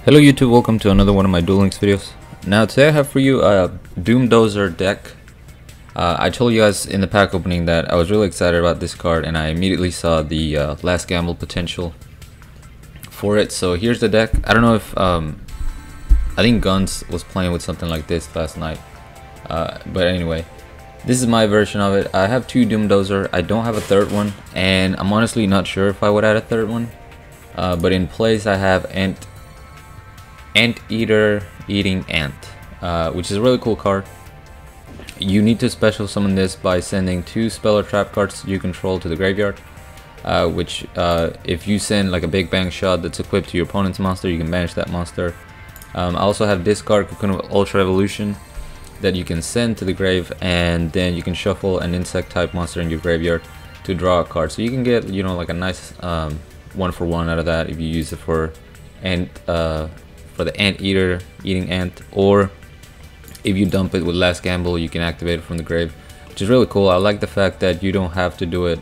Hello YouTube, welcome to another one of my Duel Links videos. Now today I have for you a Dozer deck. I told you guys in the pack opening that I was really excited about this card and I immediately saw the last gamble potential for it. So here's the deck. I don't know if, I think Guns was playing with something like this last night. But anyway, this is my version of it. I have two Dozer. I don't have a third one and I'm honestly not sure if I would add a third one. But in place I have Anteater Eating Ant, which is a really cool card. You need to special summon this by sending 2 spell or trap cards you control to the graveyard, which if you send like a big bang shot that's equipped to your opponent's monster, you can banish that monster. I also have discard Cocoon of Ultra Evolution that you can send to the grave, and then you can shuffle an insect type monster in your graveyard to draw a card. So you can get, you know, like a nice 1-for-1 out of that if you use it for the Anteater Eating Ant, or if you dump it with Last Gamble, you can activate it from the grave, which is really cool. I like the fact that you don't have to do it,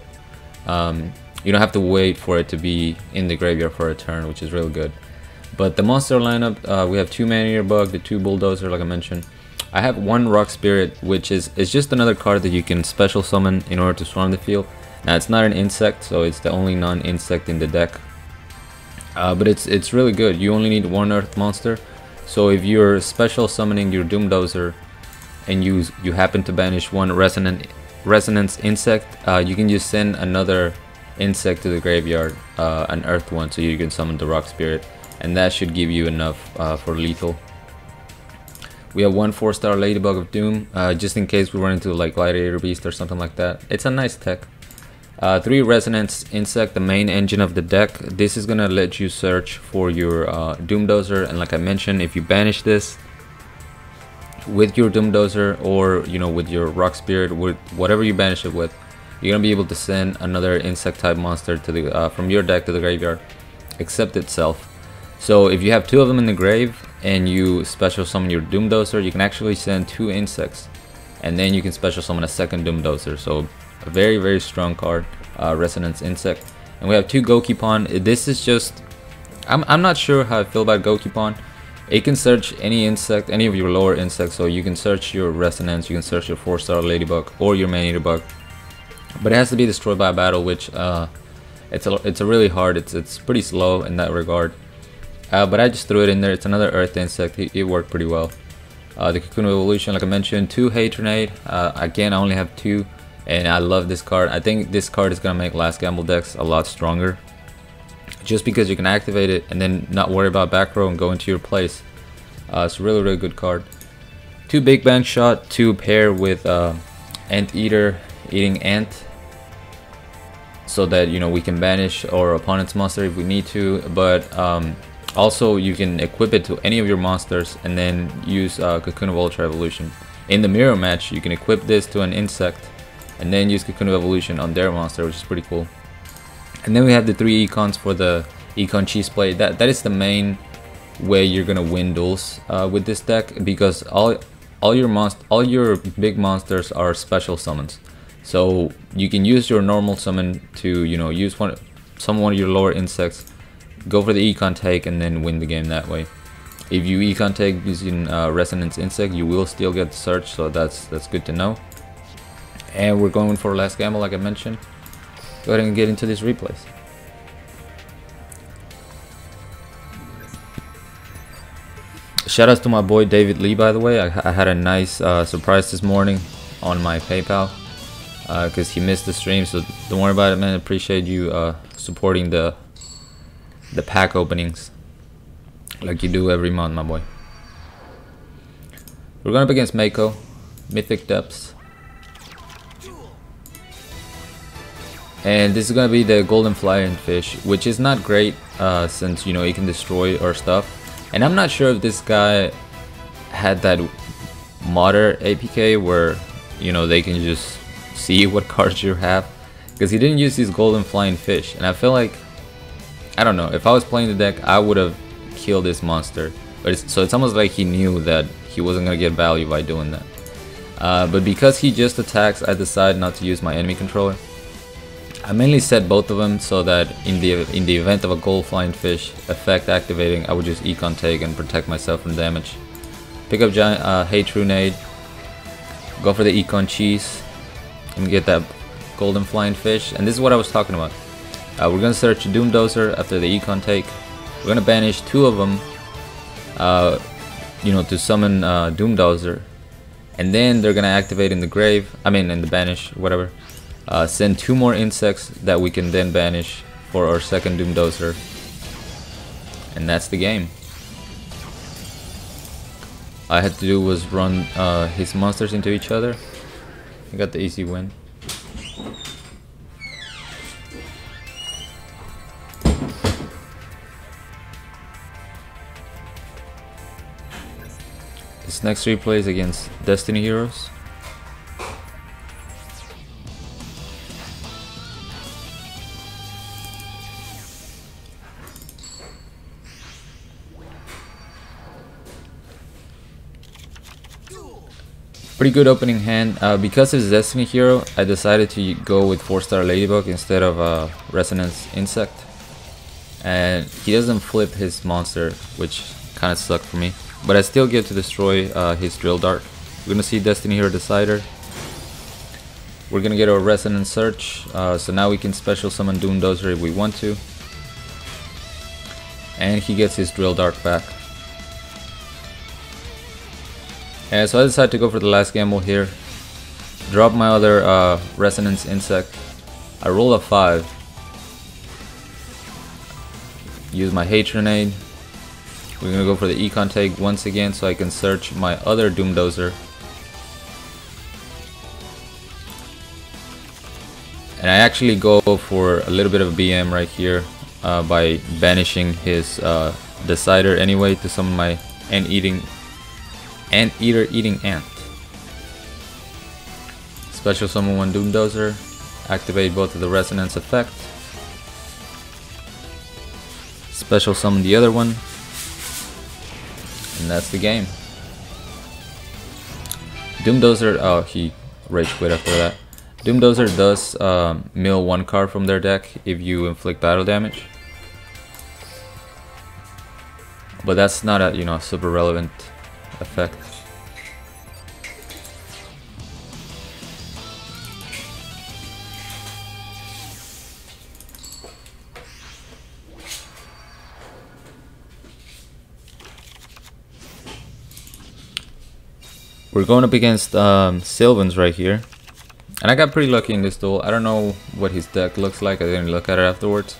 you don't have to wait for it to be in the graveyard for a turn, which is really good. But the monster lineup, we have 2 Man-Eater Bug, the 2 Bulldozer like I mentioned. I have 1 Rock Spirit, which is just another card that you can special summon in order to swarm the field. Now it's not an insect, so it's the only non-insect in the deck. But it's really good. You only need 1 earth monster, so if you're special summoning your Dozer and you happen to banish 1 resonance insect, you can just send another insect to the graveyard, an earth one, so you can summon the Rock Spirit, and that should give you enough for lethal. We have 1 4-star Ladybug of Doom, just in case we run into like Gladiator Beast or something like that. It's a nice tech. 3 Resonance Insect, the main engine of the deck. This is gonna let you search for your Dozer, and like I mentioned, if you banish this with your Dozer, or you know, with your Rock Spirit, with whatever you banish it with, you're gonna be able to send another insect type monster to the from your deck to the graveyard, except itself. So if you have 2 of them in the grave and you special summon your Dozer, you can actually send 2 insects, and then you can special summon a second Dozer. So a very, very strong card, Resonance Insect. And we have 2 Gokipon. This is just, I'm not sure how I feel about Gokipon. It can search any insect, any of your lower insects, so you can search your Resonance, you can search your 4-star Ladybug or your Man-Eater Bug, but it has to be destroyed by a battle, which it's a really hard, it's pretty slow in that regard. But I just threw it in there. It's another earth insect. It worked pretty well. The Cocoon of Evolution, like I mentioned, 2 Hatronade. Again, I only have 2. And I love this card. I think this card is going to make Last Gamble decks a lot stronger, just because you can activate it and then not worry about back row and go into your place. It's a really, really good card. 2 Big Bang Shot to pair with Anteater Eating Ant, so that, you know, we can banish our opponent's monster if we need to, but also you can equip it to any of your monsters and then use Cocoon of Ultra Evolution. In the mirror match, you can equip this to an insect and then use Cocoon of Evolution on their monster, which is pretty cool. And then we have the 3 Econs for the Econ Cheese Play. That is the main way you're gonna win duels with this deck, because all your big monsters are special summons. So you can use your normal summon to, you know, use one of your lower insects, go for the Econ take, and then win the game that way. If you Econ take using Resonance Insect, you will still get the search, so that's good to know. And we're going for Last Gamble, like I mentioned. Go ahead and get into these replays. Shout outs to my boy David Lee, by the way. I had a nice surprise this morning on my PayPal, because he missed the stream, so don't worry about it, man. I appreciate you supporting the pack openings like you do every month, my boy. We're going up against Mako, Mythic Depths. And this is gonna be the Golden Flying Fish, which is not great since, you know, it can destroy our stuff. And I'm not sure if this guy had that modder APK where, you know, they can just see what cards you have, because he didn't use these Golden Flying Fish. And I feel like, I don't know, if I was playing the deck, I would have killed this monster. But so it's almost like he knew that he wasn't gonna get value by doing that. But because he just attacks, I decided not to use my enemy controller. I mainly set both of them so that in the event of a gold flying fish effect activating, I would just econ take and protect myself from damage. Pick up giant Hate Runade, go for the econ cheese, and get that golden flying fish. And this is what I was talking about. We're gonna search Doom Dozer after the econ take. We're gonna banish 2 of them, you know, to summon Doom Dozer, and then they're gonna activate in the grave. I mean, in the banish, whatever. Send 2 more insects that we can then banish for our second Doom Dozer, and that's the game. All I had to do was run his monsters into each other. I got the easy win. This next replay is against Destiny Heroes. Pretty good opening hand. Because it's Destiny Hero, I decided to go with 4-star Ladybug instead of Resonance Insect. And he doesn't flip his monster, which kind of sucked for me. But I still get to destroy his Drill Dart. We're gonna see Destiny Hero Decider. We're gonna get our Resonance Search. So now we can special summon Doom Dozer if we want to. And he gets his Drill Dart back. And so I decided to go for the last gamble here. Drop my other Resonance Insect. I roll a 5. Use my Hate Grenade. We're gonna go for the econ take once again so I can search my other Doom Dozer. And I actually go for a little bit of a BM right here by banishing his Decider anyway to summon my Anteater Eating Ant. Special summon 1 Doom Dozer. Activate both of the Resonance effect. Special summon the other one. And that's the game. Doom Dozer, oh, he rage quit after that. Doom Dozer does mill 1 card from their deck if you inflict battle damage. But that's not a, you know, super relevant effect. We're going up against Sylvans right here, and I got pretty lucky in this duel. I don't know what his deck looks like. I didn't look at it afterwards,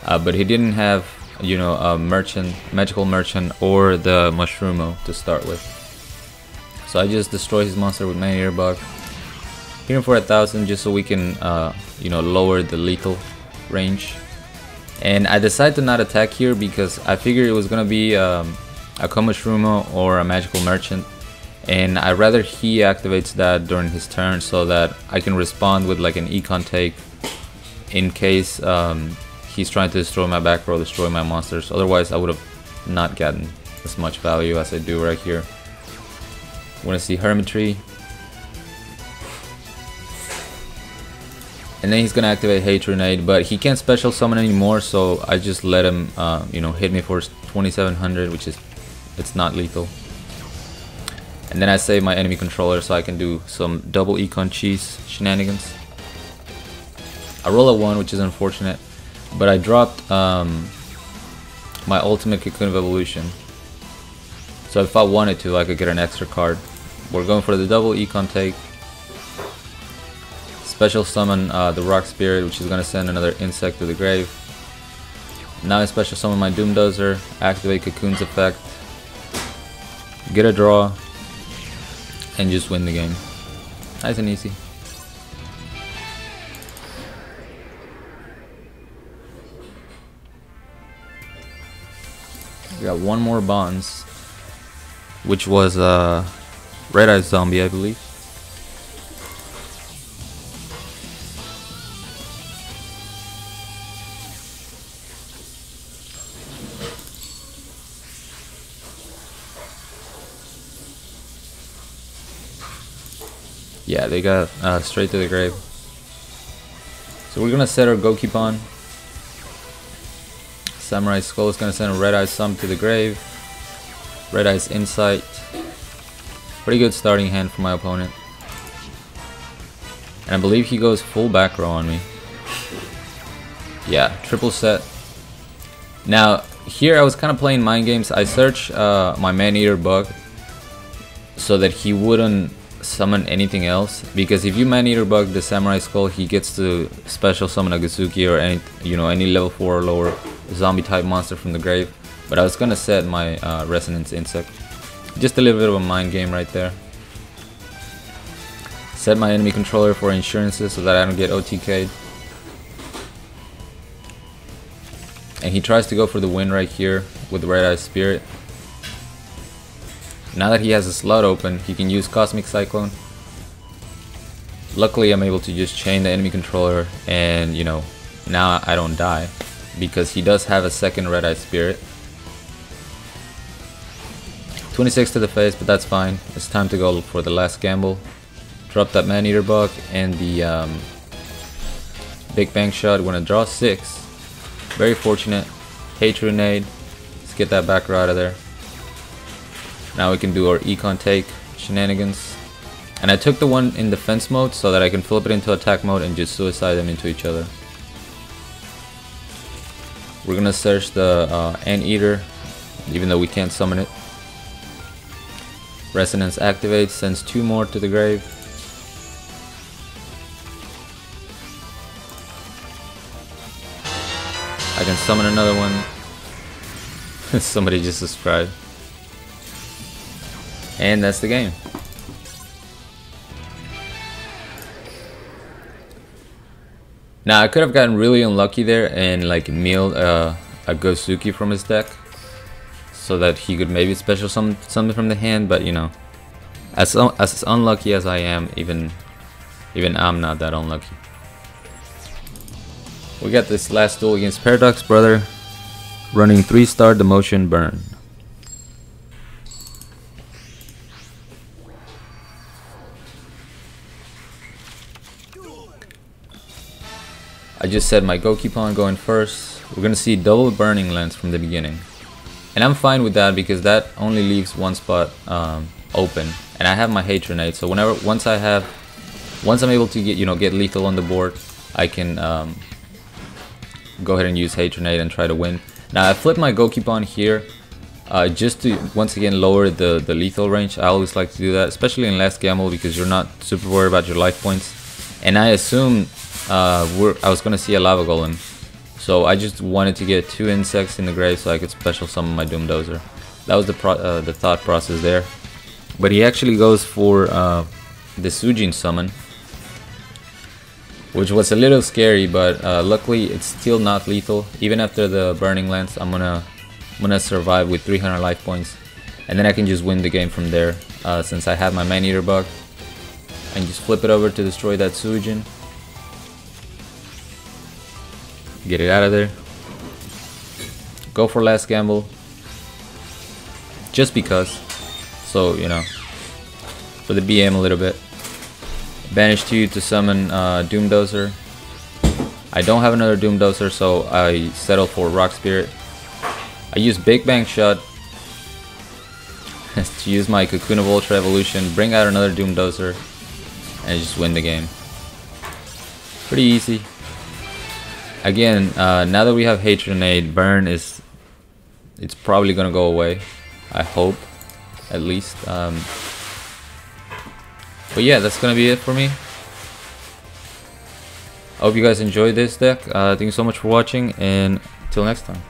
but he didn't have, you know, a magical merchant or the Mushroom to start with. So I just destroy his monster with my Earbug. Hit him for 1,000 just so we can, you know, lower the lethal range. And I decided to not attack here because I figured it was gonna be a Komushroomo or a magical merchant. And I'd rather he activates that during his turn so that I can respond with like an econ take in case he's trying to destroy my back row, destroy my monsters. Otherwise I would have not gotten as much value as I do right here. Want to see Hermitry. And then he's gonna activate Hate Grenade, but he can't special summon anymore, so I just let him you know, hit me for 2700, which is, it's not lethal. And then I save my enemy controller so I can do some double econ cheese shenanigans. I roll a 1, which is unfortunate, but I dropped my ultimate Cocoon of Evolution. So if I wanted to, I could get an extra card. We're going for the double econ take. Special summon the Rock Spirit, which is going to send another insect to the grave. Now I special summon my Doom Dozer, activate Cocoon's effect, get a draw, and just win the game. Nice and easy. We got 1 more Bonds, which was Red Eye Zombie, I believe. Yeah, they got straight to the grave. So we're gonna set our Gokipon. Samurai Skull is gonna send a Red Eye Sum to the grave. Red Eye's Insight. Pretty good starting hand for my opponent. And I believe he goes full back row on me. Yeah, triple set. Now, here I was kind of playing mind games. I searched my Man-Eater bug so that he wouldn't summon anything else. Because if you Man-Eater bug the Samurai Skull, he gets to special summon a Gazuki or any, any level 4 or lower zombie type monster from the grave. But I was gonna set my Resonance Insect. Just a little bit of a mind game right there. Set my enemy controller for insurances so that I don't get OTK'd. And he tries to go for the win right here with Red Eye Spirit. Now that he has a slot open, he can use Cosmic Cyclone. Luckily I'm able to just chain the enemy controller and now I don't die because he does have a second Red Eye Spirit. 26 to the face, but that's fine. It's time to go for the last gamble. Drop that Man-Eater bug and the Big Bang Shot. We're gonna draw 6. Very fortunate. Hatred Nade. Let's get that back row out of there. Now we can do our Econ Take shenanigans. And I took the one in defense mode so that I can flip it into attack mode and just suicide them into each other. We're gonna search the Anteater, even though we can't summon it. Resonance activates, sends 2 more to the grave. I can summon another one. Somebody just subscribed. And that's the game. Now I could have gotten really unlucky there and like milled a Gosuki from his deck so that he could maybe special something from the hand, but as unlucky as I am, even I'm not that unlucky. We got this last duel against Paradox Brother, running 3-star Demotion Burn. I just said my Gokipon going first. We're gonna see double Burning Lens from the beginning, and I'm fine with that because that only leaves one spot open, and I have my Hatred Nade. So once I'm able to get lethal on the board, I can go ahead and use Hatred Nade and try to win. Now I flipped my Gokipon here just to once again lower the lethal range. I always like to do that, especially in last gamble, because you're not super worried about your life points. And I assume I was gonna see a Lava Golem, so I just wanted to get 2 insects in the grave so I could special summon my Doom Dozer. That was the thought process there. But he actually goes for the Sujin summon, which was a little scary, but luckily it's still not lethal. Even after the Burning Lens, I'm gonna survive with 300 life points, and then I can just win the game from there. Since I have my Man-Eater bug, and just flip it over to destroy that Sujin. Get it out of there. Go for last gamble, just because. So for the BM a little bit. Banish 2 to summon Doom Dozer. I don't have another Doom Dozer, so I settle for Rock Spirit. I use Big Bang Shot to use my Cocoon of Ultra Evolution, bring out another Doom Dozer, and just win the game. Pretty easy. Again, now that we have Hatred Nade, Burn it's probably gonna go away. I hope, at least. But yeah, that's gonna be it for me. I hope you guys enjoyed this deck. Thank you so much for watching, and till next time.